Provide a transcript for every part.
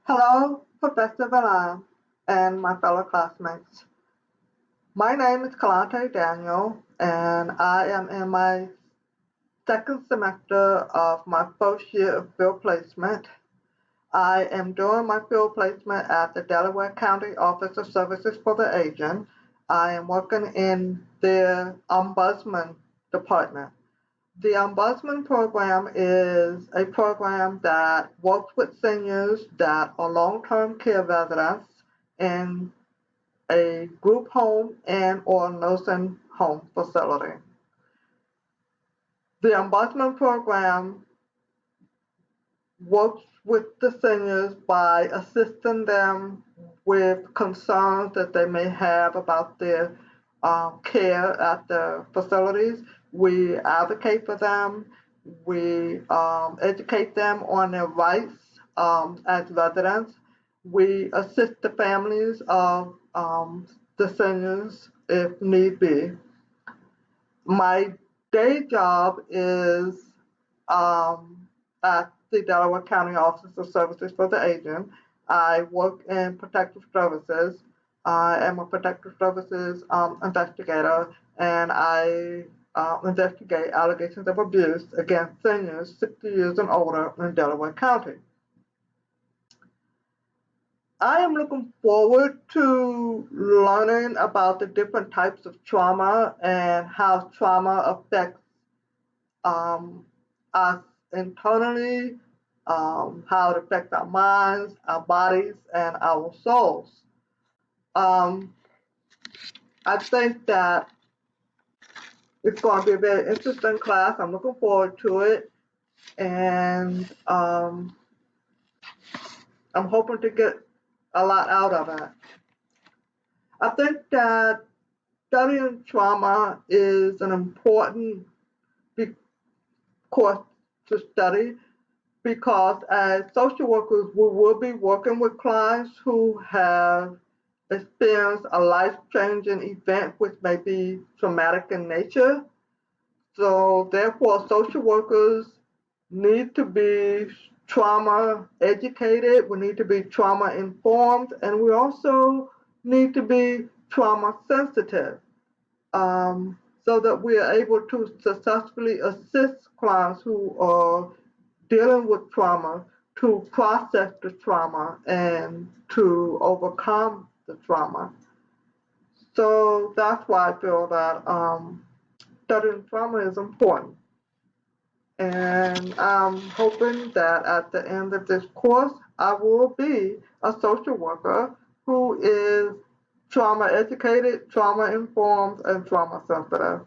Hello, Professor Valan and my fellow classmates. My name is Kalante Daniel, and I am in my second semester of my first year of field placement. I am doing my field placement at the Delaware County Office of Services for the Aging. I am working in the Ombudsman Department. The Ombudsman program is a program that works with seniors that are long-term care residents in a group home and or nursing home facility. The Ombudsman program works with the seniors by assisting them with concerns that they may have about their care at the facilities. We advocate for them. We educate them on their rights as residents. We assist the families of the seniors if need be. My day job is at the Delaware County Office of Services for the Aging. I work in protective services. I am a protective services investigator, and I investigate allegations of abuse against seniors 60 years and older in Delaware County. I am looking forward to learning about the different types of trauma and how trauma affects us internally, how it affects our minds, our bodies, and our souls. Um, I think that it's going to be a very interesting class. I'm looking forward to it, and I'm hoping to get a lot out of it. I think that studying trauma is an important course to study because as social workers, we will be working with clients who have experienced a life-changing event which may be traumatic in nature. So therefore, social workers need to be trauma educated, we need to be trauma informed, and we also need to be trauma sensitive so that we are able to successfully assist clients who are dealing with trauma to process the trauma and to overcome the trauma. So that's why I feel that studying trauma is important. And I'm hoping that at the end of this course, I will be a social worker who is trauma educated, trauma informed, and trauma sensitive.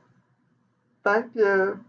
Thank you.